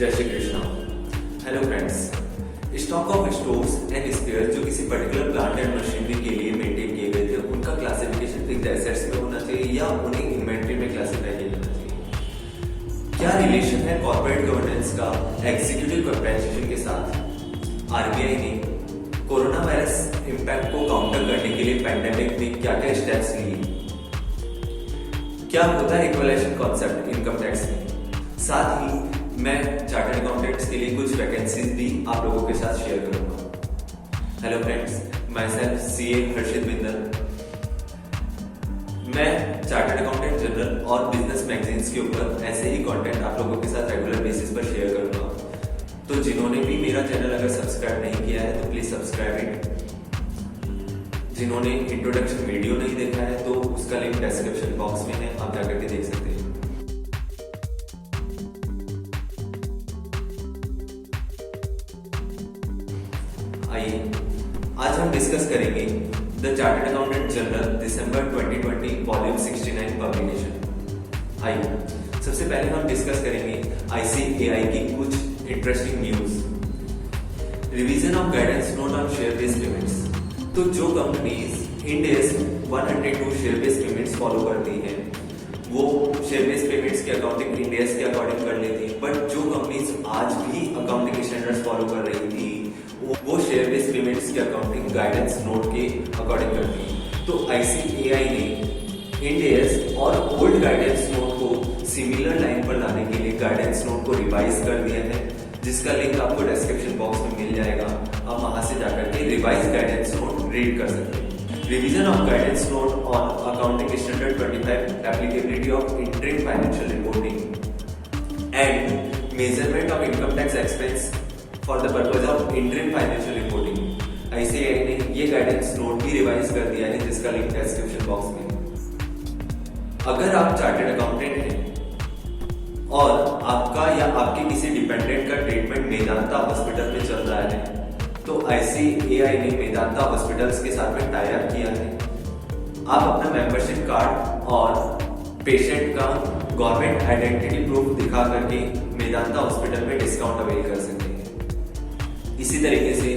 जय Shri Krishna. Hello friends, stock of stores and spare जो किसी पर्टिकुलर प्लांट एंड मशीनरी के लिए मेंटेन किए गए थे, उनका क्लासिफिकेशन फिक्स्ड एसेट्स में होना चाहिए या उन्हें इन्वेंट्री में क्लासिफाई किया जाना चाहिए। क्या रिलेशन है कॉर्पोरेट गवर्नेंस का एग्जीक्यूटिव कंपनसेशन के साथ? आरबीआई ने कोरोना वायरस इंपैक्ट को काउंटर करने के लिए पैंडेमिक में क्या क्या स्टेप्स लिए? क्या होता है इक्वलाइजेशन कॉन्सेप्ट इनकम टैक्स में? साथ ही मैं चार्टर्ड अकाउंटेंट्स के लिए कुछ वैकेंसीज भी आप लोगों के साथ शेयर करूंगा। Hello friends, myself CA Harshit Bindal. मैं चार्टर्ड अकाउंटेंट जनरल और बिजनेस मैगजीन्स के ऊपर ऐसे ही कंटेंट आप लोगों के साथ रेगुलर बेसिस पर शेयर करूंगा। तो जिन्होंने भी मेरा चैनल अगर सब्सक्राइब नहीं किया है तो प्लीज सब्सक्राइब इट। जिन्होंने इंट्रोडक्शन वीडियो नहीं देखा है तो उसका लिंक डिस्क्रिप्शन बॉक्स में है, आप जाकर के देख सकते हैं। आइए आज हम डिस्कस करेंगे the chartered accountant journal December 2020 volume 69 publication. आइए सबसे पहले हम डिस्कस करेंगे आईसीएआई की कुछ interesting news. Revision of guidance note on share based payments. तो जो companies Ind AS 102 share based payments follow करती हैं वो शेयर बेस्ड पेमेंट्स की अकाउंटिंग इंड AS के अकॉर्डिंग कर लेती है, बट जो कंपनीज आज भी अकाउंटिंग स्टैंडर्ड्स फॉलो कर रही थी वो शेयर बेस्ड पेमेंट्स की अकाउंटिंग गाइडेंस नोट के अकॉर्डिंग करती है। तो आईसीएआई ने इंड AS और ओल्ड गाइडेंस नोट को सिमिलर लाइन पर लाने के लिए गाइडेंस नोट को रिवाइज कर दिया है, जिसका लिंक आपको डिस्क्रिप्शन बॉक्स में मिल जाएगा। आप वहां से जाकर के रिवाइज गाइडेंस नोट रीड कर सकते हैं। Revision of guidance note on accounting standard 25 applicability of interim financial reporting and measurement of income tax expense for the purpose of interim financial reporting. ICAI ने ये गाइडेंस नोट भी revise कर दिया है, जिसका लिंक डिस्क्रिप्शन बॉक्स में। अगर आप चार्टर्ड अकाउंटेंट हैं और आपका या आपके किसी डिपेंडेंट का ट्रीटमेंट मेदांता हॉस्पिटल में चल रहा है तो आईसीएआई ने मेदांता हॉस्पिटल्स के साथ में टाई अप किया है। आप अपना मेंबरशिप कार्ड और पेशेंट का गवर्नमेंट आइडेंटिटी प्रूफ दिखा करके मेदांता हॉस्पिटल में डिस्काउंट अवेल कर सकते हैं। इसी तरीके से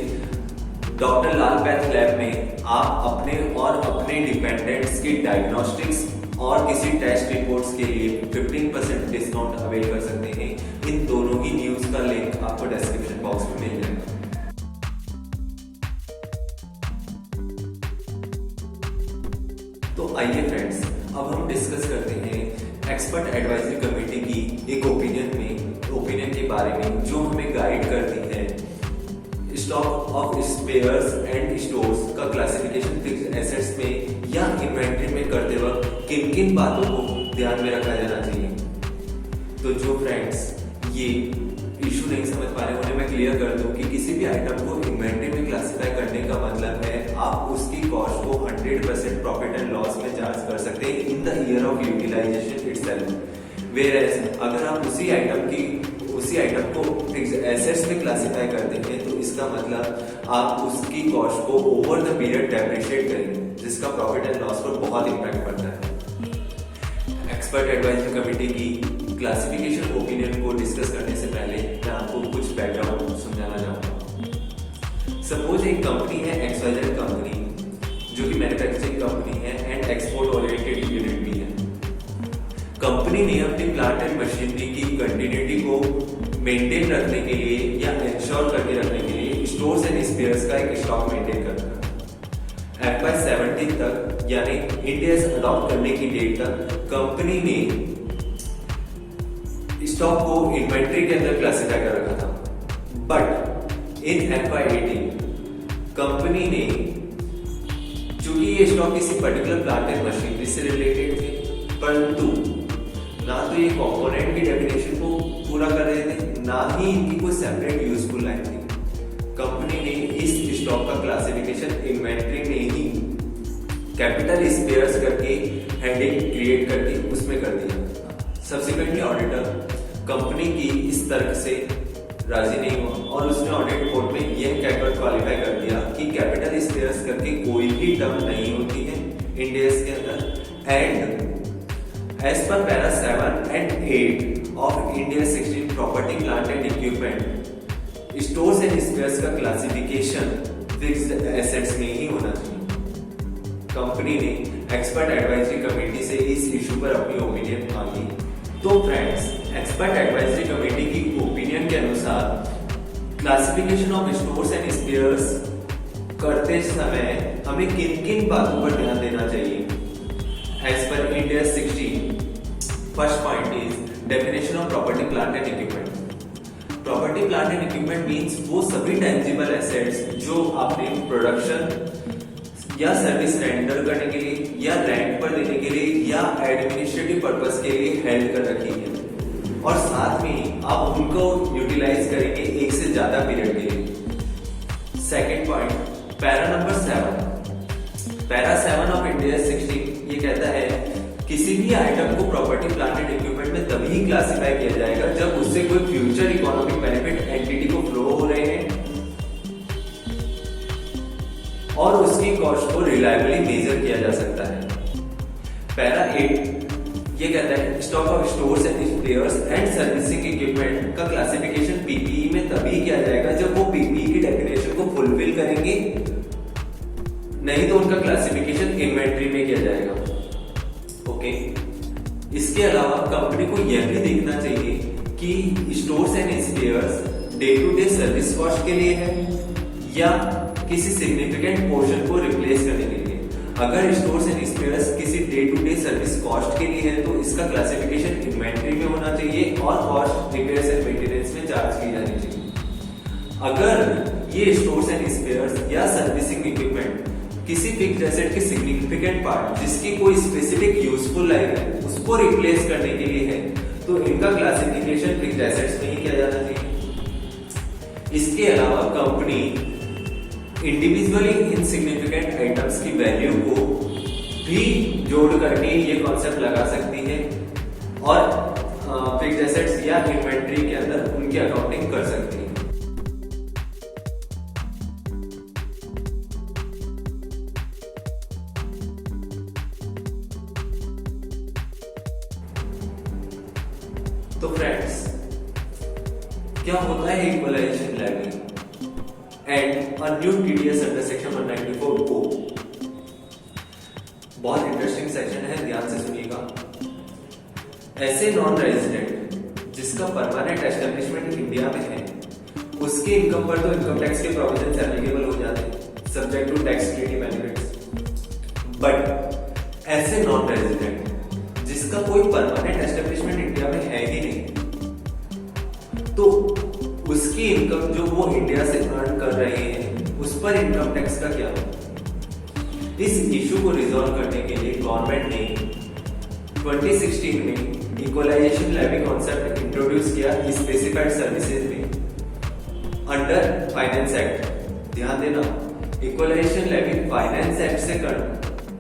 डॉक्टर लाल पैथ लैब में आप अपने और अपने डिपेंडेंट्स की डायग्नोस्टिक्स और किसी टेस्ट रिपोर्ट्स के लिए 15% डिस्काउंट अवेल कर सकते हैं। इन दोनों ही न्यूज का लिंक आपको डिस्क्रिप्शन बॉक्स में मिल जाएगा। तो आइए फ्रेंड्स, अब हम डिस्कस करते हैं एक्सपर्ट एडवाइजरी कमेटी की एक ओपिनियन के बारे में जो हमें गाइड करती है stock of spares and stores का क्लासिफिकेशन फिक्स्ड एसेट्स में या इन्वेंट्री में करते वक्त किन किन बातों को ध्यान में रखा जाना चाहिए। तो जो फ्रेंड्स ये इशू नहीं समझ पा रहे उन्हें मैं क्लियर कर दूं कि किसी भी आइटम को इन्वेंट्री में क्लासिफाई करने का मतलब है आप उसकी कॉस्ट को 100% प्रॉफिट एंड लॉस में चार्ज कर सकते हैं in the year of utilisation itself. Whereas अगर आप उसी आइटम को फिक्स्ड एसेट्स में क्लासिफाई करते हैं तो इसका मतलब आप उसकी कॉस्ट को ओवर द पीरियड डेप्रिशिएट करेंगे, जिसका प्रॉफिट एंड लॉस पर बहुत इंपैक्ट पड़ता है। एक्सपर्ट एडवाइजरी कमेटी की क्लासिफिकेशन ओपिनियन को डिस्कस करने से पहले मैं आपको कुछ बैकग्राउंड समझाना चाहूंगा। सपोज एक कंपनी है XYZ कंपनी जो कि मैन्युफैक्चरिंग कंपनी है एंड एक्सपोर्ट ओरिएंटेड यूनिट भी है। कंपनी ने अपनी प्लांट एंड मशीनरी की कंटिन्यूटी को मेंटेन रखने के लिए या इंश्योर करके रखने के लिए स्टोर्स एंड स्पेयर्स का एक स्टॉक मेंटेन करता है। FY 17 तक यानी इंड AS अडॉप्ट करने की डेट तक कंपनी ने स्टॉक को इन्वेंट्री के अंदर क्लासिफाई कर रखा था, बट इन FY 18 कंपनी ने, चूंकि ये स्टॉक किसी पर्टिकुलर प्लांट एंड मशीनरी से रिलेटेड थे, परंतु ना तो ये कंपोनेंट की डेफिनेशन को पूरा कर रहे थे, ना ही इनकी कोई सेपरेट यूजफुल लाइन थी। कंपनी ने इस स्टॉक का क्लासिफिकेशन इन्वेंट्री में ही कैपिटल स्पेयर्स करके हेडिंग क्रिएट करके उसमें कर दिया। सब्सिक्वेंटली ऑडिटर कंपनी की इस तर्क से राजी नहीं हुआ और उसने ऑडिट रिपोर्ट में यह कहकर क्वालिफाई कर दिया कि कैपिटल स्पेयर्स करके कोई भी टर्म नहीं होती है इंड AS के अंदर एंड एज पर para 7 and 8 of India 16 property plant and equipment stores and spares का क्लासिफिकेशन फिक्स्ड एसेट्स में ही होना चाहिए। कंपनी ने एक्सपर्ट एडवाइजरी कमेटी से इस इशू पर अपनी ओपिनियन मांगी। तो फ्रेंड्स, एक्सपर्ट एडवाइजरी कमेटी की ओपिनियन के अनुसार classification of stores and spheres करते समय हमें किन किन बातों पर ध्यान देना चाहिए। एज पर India 16, first point is definition of property plant and equipment. Property plant and equipment means वो सभी टेंजिबल एसेट्स जो आपने प्रोडक्शन या सर्विस रेंडर करने के लिए या रेंट पर देने के लिए या एडमिनिस्ट्रेटिव पर्पस के लिए हेल्ड कर रखी है और साथ में आप उनको यूटिलाइज करेंगे एक से ज्यादा पीरियड के लिए। Second point, para number 7, para 7 of India 16 ये कहता है किसी भी आइटम को प्रॉपर्टी प्लांट एंड इक्विपमेंट में तभी क्लासिफाई किया जाएगा जब उससे कोई फ्यूचर इकोनॉमिक बेनिफिट एंटिटी को फ्लो हो रहे हैं और उसकी कॉस्ट को रिलायबली मेजर किया जा सकता है। पैरा 8 ये कहता है stock of stores and spheres and servicing equipment का क्लासिफिकेशन पीपीई में तभी किया जाएगा जब वो पीपीई की डेफिनेशन को फुलफिल करेंगे, नहीं तो उनका क्लासिफिकेशन इन्वेंट्री में किया जाएगा। ओके, इसके अलावा कंपनी को यह भी देखना चाहिए कि stores and spares day to day service cost के लिए है या किसी सिग्निफिकेंट पोर्शन को रिप्लेस करने के लिए। अगर स्टोर्स एंड स्पेयर्स किसी day to day service cost के लिए है तो इसका क्लासिफिकेशन इन्वेंट्री में होना चाहिए और कॉस्ट रिपेयर्स एंड मेंटेनेंस में चार्ज की जानी चाहिए। अगर ये स्टोर्स एंड स्पेयर्स या सर्विसिंग इक्विपमेंट किसी फिक्स्ड एसेट के सिग्निफिकेंट पार्ट जिसकी कोई स्पेसिफिक यूजफुल लाइफ है उसको रिप्लेस करने के लिए है तो इनका क्लासिफिकेशन फिक्स्ड एसेट्स में ही किया जाना चाहिए। इसके अलावा कंपनी इंडिविजुअली इनसिग्निफिकेंट आइटम्स की वैल्यू को भी जोड़ करके ये कॉन्सेप्ट लगा सकती है और फिक्स्ड एसेट्स या इन्वेंट्री के अंदर उनकी अकाउंटिंग कर सकती है। तो फ्रेंड्स, क्या होता है equalisation levy and a new TDS under section 194 को? बहुत इंटरेस्टिंग सेक्शन है, ध्यान से सुनिएगा। ऐसे नॉन रेजिडेंट जिसका परमानेंट एस्टेब्लिशमेंट इंडिया में है उसके इनकम पर तो इनकम टैक्स के प्रोविजन एप्लीकेबल हो जाते हैं subject to tax treaty benefits. But ऐसे नॉन रेजिडेंट जिसका कोई परमानेंट एस्टेब्लिशमेंट इंडिया में है ही नहीं तो उसकी इनकम जो वो इंडिया से अर्न कर रहे हैं उस पर इनकम टैक्स का क्या होगा? इस इशू को रिजॉल्व करने के लिए गवर्नमेंट ने 2016 में इक्वलाइजेशन लेवी कॉन्सेप्ट इंट्रोड्यूस किया स्पेसिफाइड सर्विसेज में अंडर फाइनेंस एक्ट। ध्यान देना, इक्वलाइजेशन लेवी फाइनेंस एक्ट से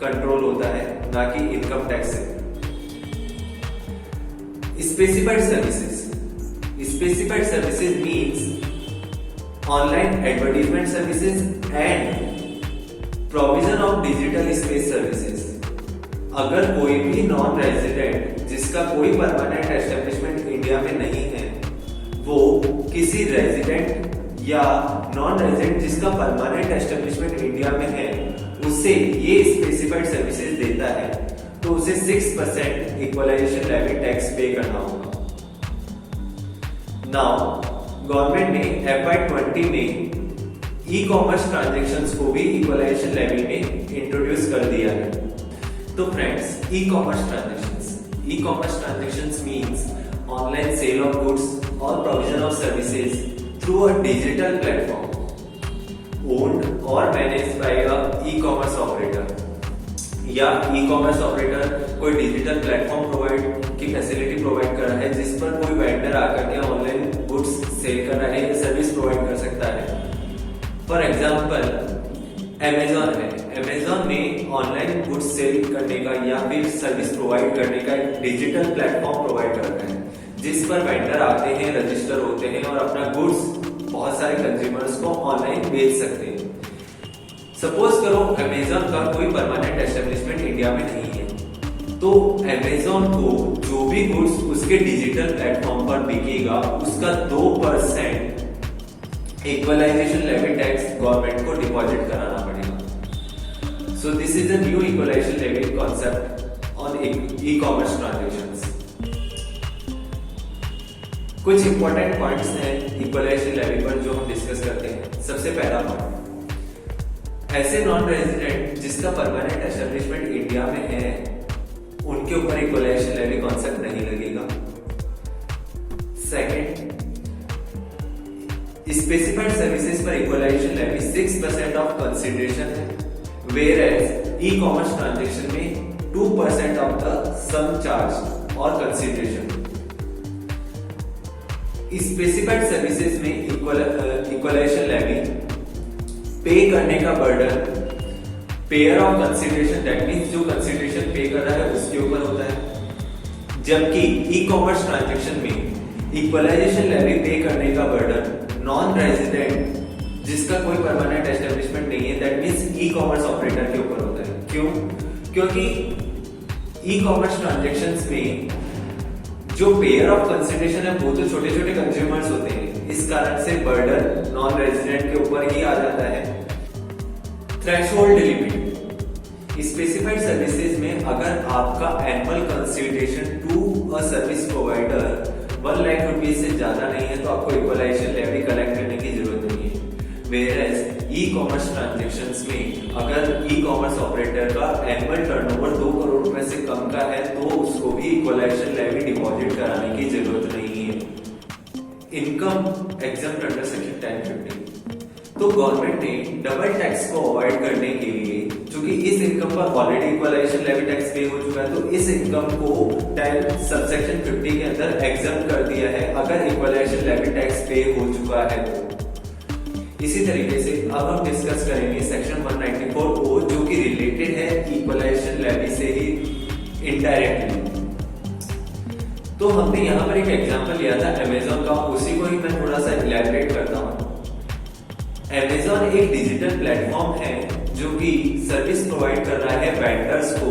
कंट्रोल होता है, ना कि इनकम टैक्स से। Specified services, specified services means online advertisement services and provision of digital space services। अगर कोई भी नॉन रेजिडेंट जिसका कोई परमानेंट एस्टेब्लिशमेंट इंडिया में नहीं है वो किसी रेजिडेंट या नॉन रेजिडेंट जिसका परमानेंट एस्टेब्लिशमेंट इंडिया में है उसे ये स्पेसिफाइड सर्विसेज देता है तो उसे 6% इक्वलाइजेशन लेवी टैक्स पे करना होगा। नाउ गवर्नमेंट ने FY20 में ई कॉमर्स ट्रांजैक्शंस को भी इक्वलाइजेशन लेवी में इंट्रोड्यूस कर दिया है। तो friends, e commerce transactions means online sale of goods और provision of services through a digital platform owned और managed by a e commerce operator, या ई कॉमर्स ऑपरेटर कोई डिजिटल प्लेटफॉर्म प्रोवाइड की फैसिलिटी प्रोवाइड कर रहा है जिस पर कोई वेंडर आकर के ऑनलाइन गुड्स सेल कर रहा है या सर्विस प्रोवाइड कर सकता है। फॉर एग्जांपल अमेज़न है, अमेज़न में ऑनलाइन गुड्स सेल करने का या फिर सर्विस प्रोवाइड करने का एक डिजिटल प्लेटफॉर्म प्रोवाइड करता है जिस पर वेंडर आते हैं, रजिस्टर होते हैं और अपना गुड्स बहुत सारे कंज्यूमर्स को ऑनलाइन बेच सकते हैं। सपोज करो अमेज़न का कोई परमानेंट एस्टेब्लिशमेंट इंडिया में नहीं है तो अमेजोन को जो भी गुड्स उसके डिजिटल प्लेटफॉर्म पर बिकेगा उसका 2% इक्वलाइजेशन लेवी टैक्स गवर्नमेंट को डिपॉजिट कराना पड़ेगा। So this is a new equalisation levy concept on e commerce transactions. कुछ इंपॉर्टेंट पॉइंट्स हैं इक्वलाइजेशन लेवी पर जो हम डिस्कस करते हैं। सबसे पहला पॉइंट, ऐसे नॉन रेजिडेंट जिसका परमानेंट एस्टेब्लिशमेंट इंडिया में है उनके ऊपर इक्वलाइजेशन लेवी कॉन्सेप्ट नहीं लगेगा। सेकंड, स्पेसिफाइड सर्विसेज पर इक्वलाइजेशन लेवी 6% ऑफ कंसीडरेशन है, whereas e commerce transaction में 2% ऑफ द सम चार्ज और कंसीडरेशन। स्पेसिफाइड सर्विसेज में इक्वलाइजेशन लेवी पे करने का burden payer of consideration, that means जो कंसीडरेशन पे कर रहा है उसके ऊपर होता है, जबकि ई कॉमर्स ट्रांजैक्शन में इक्वलाइजेशन लेवी पे करने का बर्डन नॉन रेजिडेंट जिसका कोई परमानेंट एस्टेब्लिशमेंट नहीं है, that means E commerce operator के ऊपर होता है। क्यों? क्योंकि ई कॉमर्स ट्रांजैक्शंस में जो पेयर ऑफ कंसीडरेशन है वो तो छोटे छोटे कंज्यूमर्स होते हैं, इस कारण से बर्डन नॉन रेजिडेंट के ऊपर ही आ जाता है। थ्रेशोल्ड लिमिट, स्पेसिफाइड सर्विसेज में अगर आपका annual consideration to a service provider 1 lakh rupees से ज्यादा नहीं है तो आपको इक्वलाइजेशन लेवी कलेक्ट करने की जरूरत नहीं है। वेयरएज ई कॉमर्स ट्रांजैक्शंस में अगर ई कॉमर्स ऑपरेटर का एनुअल टर्नओवर 2 करोड़ रुपए से कम का है तो उसको भी इक्वलाइजेशन लेवी डिपॉजिट कराने की जरूरत नहीं है। Income exempt under section 1050। तो गवर्नमेंट ने डबल टैक्स को अवॉइड करने के लिए, क्योंकि इस इनकम पर ऑलरेडी इक्वलाइजेशन लेवी टैक्स पे हो चुका है, तो इस इनकम को 10 सबसेक्शन 50 के अंदर एग्जम्प्ट कर दिया है अगर इक्वलाइजेशन लेवी टैक्स पे हो चुका है तो। इसी तरीके से अब हम डिस्कस करेंगे सेक्शन 194O जो कि रिलेटेड है इक्वलाइजेशन लेवी से ही इनडायरेक्टली। तो हमने यहाँ पर एक एग्जांपल लिया था अमेजोन का, उसी को ही मैं थोड़ा सा इलैबोरेट करता हूँ। अमेजोन एक डिजिटल प्लेटफॉर्म है जो कि सर्विस प्रोवाइड कर रहा है वेंडर्स को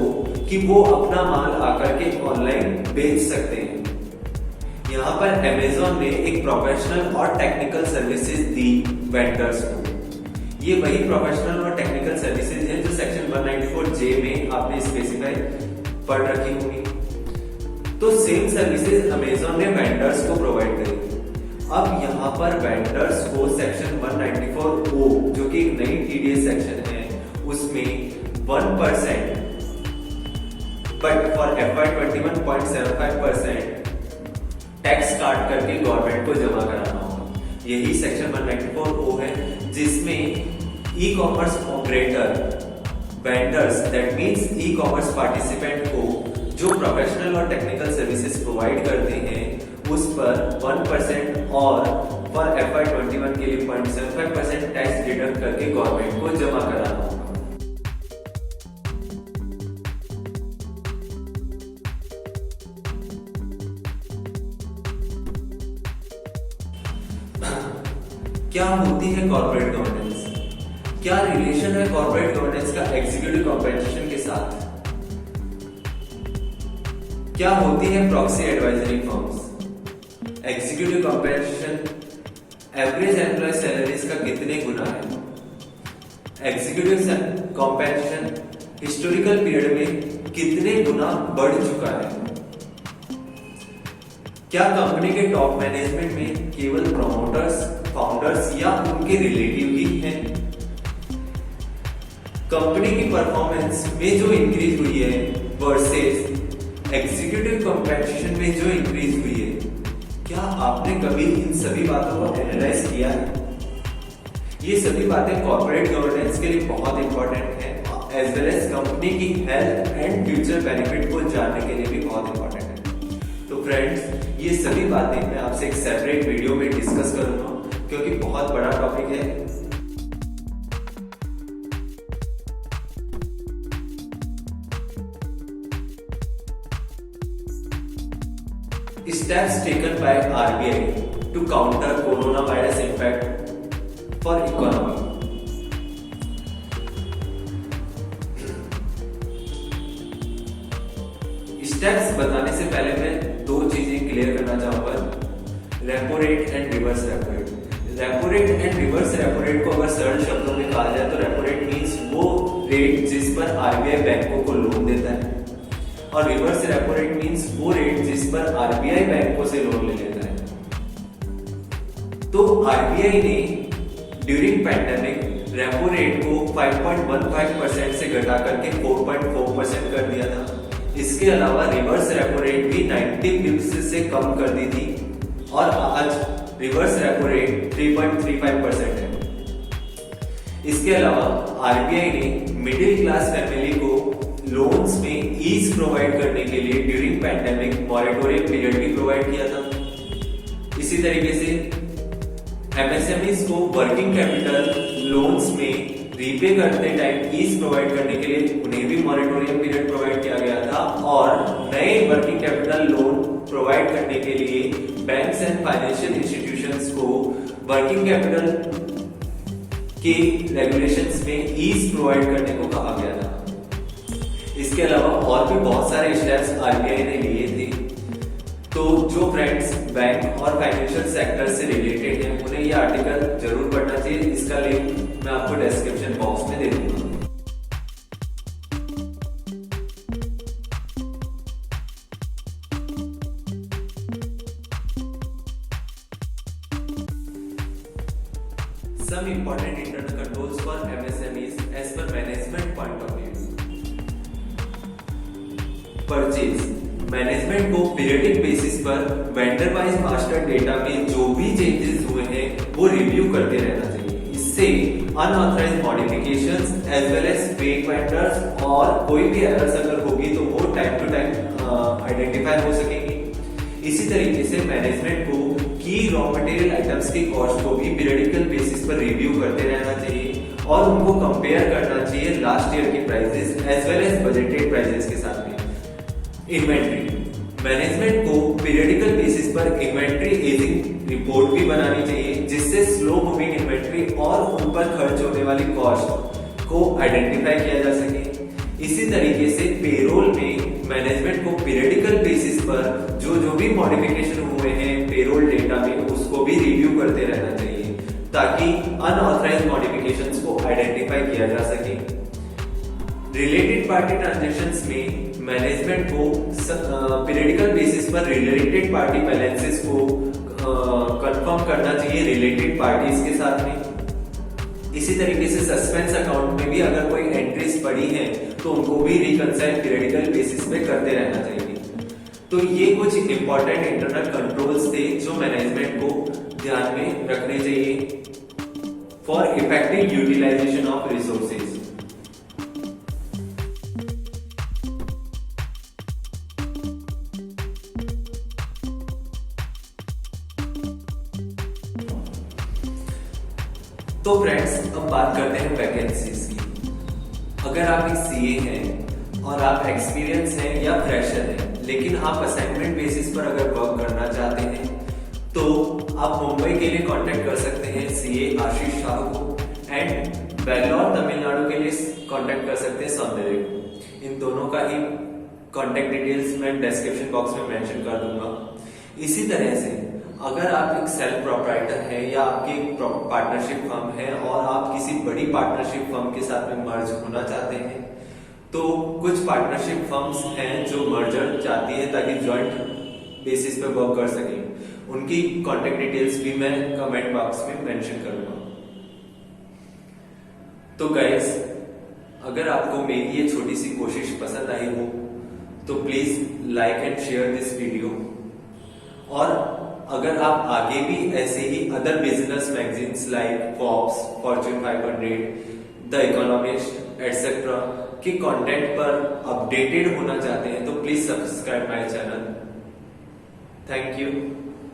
कि वो अपना माल आकर के ऑनलाइन बेच सकते हैं। यहाँ पर अमेजोन ने एक प्रोफेशनल और टेक्निकल सर्विसेज दी वेंडर्स को। ये वही प्रोफेशनल और टेक्निकल सर्विसेज है जो सेक्शन 194J में आपने स्पेसिफाई पढ़ रखी होगी। तो सेम सर्विसेज अमेजोन ने वेंडर्स को प्रोवाइड करी। अब यहाँ पर वेंडर्स को सेक्शन 194O जो कि एक नई TDS सेक्शन है उसमें 1% बट फॉर FY 21.75% टैक्स काट करके गवर्नमेंट को जमा कराना होगा। यही सेक्शन 194O है जिसमें ई commerce operator vendors, that means e commerce participant को जो प्रोफेशनल और टेक्निकल सर्विसेज प्रोवाइड करते हैं उस पर 1% और फॉर FY 21 के लिए 0.75% टैक्स डिडक्ट करके गवर्नमेंट को जमा कराना होगा। क्या होती है कॉर्पोरेट गवर्नेंस? क्या रिलेशन है कॉर्पोरेट गवर्नेंस का एग्जीक्यूटिव कॉम्पेंसेशन के साथ? क्या होती है proxy advisory firms? Executive compensation average employee salaries का कितने गुना है? एग्जीक्यूटिव कॉम्पेंसेशन हिस्टोरिकल पीरियड में कितने गुना बढ़ चुका है? क्या कंपनी के टॉप मैनेजमेंट में केवल प्रमोटर्स, फाउंडर्स या उनके रिलेटिव ही हैं? कंपनी की परफॉर्मेंस में जो इंक्रीज हुई है वर्सेस एग्जीक्यूटिव कॉम्पेंसेशन में जो इंक्रीज हुई है, क्या आपने कभी इन सभी बातों को एनालाइज किया है? ये सभी बातें कॉर्पोरेट गवर्नेंस के लिए बहुत इंपॉर्टेंट है, एज वेल एज कंपनी की हेल्थ एंड फ्यूचर बेनिफिट को जानने के लिए भी बहुत इंपॉर्टेंट है। तो फ्रेंड्स, ये सभी बातें मैं आपसे एक सेपरेट वीडियो में डिस्कस करूंगा क्योंकि बहुत बड़ा टॉपिक है। Steps taken by RBI to counter coronavirus impact for economy. Steps बताने से पहले मैं दो चीजें क्लियर करना चाहूंगा, repo rate and reverse repo rate. Repo rate and reverse repo rate को अगर सरल शब्दों में कहा जाए तो रेपो रेट मींस वो रेट जिस पर आरबीआई बैंकों को लोन देता है, और रिवर्स रेपो रेट मींस वो रेट जिस पर आरबीआई बैंकों से लोन ले लेता है। तो आरबीआई ने ड्यूरिंग पैंडेमिक रेपो रेट को 5.15% से घटा करके 4.4% कर दिया था। इसके अलावा रिवर्स रेपो रेट भी 90 बिप्स से कम कर दी थी और आज रिवर्स रेपो रेट 3.35% है। इसके अलावा आरबीआई ने मिडिल क्लास फैमिली को लोन्स में ईज प्रोवाइड करने के लिए ड्यूरिंग पैंडेमिक मॉरेटोरियम पीरियड भी प्रोवाइड किया था। इसी तरीके से एमएसएमईज को वर्किंग कैपिटल लोन्स में रीपे करते टाइम ईज प्रोवाइड करने के लिए उन्हें भी मॉरेटोरियम पीरियड प्रोवाइड किया गया था, और नए वर्किंग कैपिटल लोन प्रोवाइड करने के लिए बैंक्स एंड फाइनेंशियल इंस्टीट्यूशंस को वर्किंग कैपिटल के रेगुलेशंस में ईज प्रोवाइड करने को कहा गया था। इसके अलावा और भी बहुत सारे स्टेप्स आरबीआई ने लिए थे। तो जो फ्रेंड्स बैंक और फाइनेंशियल सेक्टर से रिलेटेड हैं उन्हें ये आर्टिकल जरूर पढ़ना चाहिए। इसका लिंक मैं आपको डिस्क्रिप्शन बॉक्स में दे दूंगा। Some important internal controls for MSMEs as per management point of view. Purchase management को पीरियडिक बेसिस पर वेंडर वाइज मास्टर डेटा में जो भी चेंजेस हुए हैं वो रिव्यू करते रहना चाहिए। इससे unauthorised modifications as well as fake vendors और कोई भी एरर्स अगर होगी तो वो टाइम टू टाइम आइडेंटिफाई हो सकेंगी। इसी तरीके से मैनेजमेंट को की रॉ मटेरियल आइटम्स की कॉस्ट को भी पीरियडिकल बेसिस पर रिव्यू करते रहना चाहिए और उनको कंपेयर करना चाहिए लास्ट ईयर की prices as well as budgeted prices के साथ में। इन्वेंट्री मैनेजमेंट को पीरियडिकल बेसिस पर इन्वेंट्री एजिंग रिपोर्ट भी बनानी चाहिए, जिससे स्लो मूविंग इन्वेंट्री और उन पर खर्च होने वाली कॉस्ट को आइडेंटिफाई किया जा सके। इसी तरीके से पेरोल में मैनेजमेंट को पीरियडिकल बेसिस पर जो भी मॉडिफिकेशन हुए हैं पेरोल डेटा में उसको भी रिव्यू करते रहना चाहिए ताकि अनऑथराइज्ड मॉडिफिकेशंस को आइडेंटिफाई किया जा सके। रिलेटेड पार्टी ट्रांजैक्शंस में मैनेजमेंट को पीरियडिकल बेसिस पर रिलेटेड पार्टी बैलेंसेस को कंफर्म करना चाहिए रिलेटेड पार्टीज के साथ में। इसी तरीके से सस्पेंस अकाउंट में भी अगर कोई एंट्रीज पड़ी हैं तो उनको भी रिकंसाइल पीरियडिकल बेसिस पे करते रहना चाहिए। तो ये कुछ इंपॉर्टेंट इंटरनल कंट्रोल्स थे जो मैनेजमेंट को ध्यान में रखने चाहिए for effective utilisation of resources. तो फ्रेंड्स अब बात करते हैं वैकेंसीज की। अगर आप एक सीए हैं और आप एक्सपीरियंस हैं या फ्रेशर हैं लेकिन आप असाइनमेंट बेसिस पर अगर वर्क करना चाहते हैं तो आप मुंबई के लिए कांटेक्ट कर सकते हैं सीए आशीष शाह को, एंड बैंगलोर तमिलनाडु के लिए कांटेक्ट कर सकते हैं सौंदर्य को। इन दोनों का ही कांटेक्ट डिटेल्स मैं डिस्क्रिप्शन बॉक्स में मेंशन कर दूंगा। इसी तरह से अगर आप एक सेल्फ प्रोप्राइटर हैं या आपकी एक पार्टनरशिप फर्म है और आप किसी बड़ी पार्टनरशिप फर्म के साथ में मर्ज होना चाहते हैं तो कुछ पार्टनरशिप फर्म्स हैं जो मर्जर चाहती है ताकि जॉइंट बेसिस पे वर्क कर सकें। उनकी कांटेक्ट डिटेल्स भी मैं कमेंट बॉक्स में मेंशन करूंगा। तो गाइस अगर आपको मेरी ये छोटी सी कोशिश पसंद आई हो तो please like and share this video, और अगर आप आगे भी ऐसे ही other business magazines like Forbes, Fortune 500, the Economist etcetera के कंटेंट पर अपडेटेड होना चाहते हैं तो please subscribe my channel. Thank you.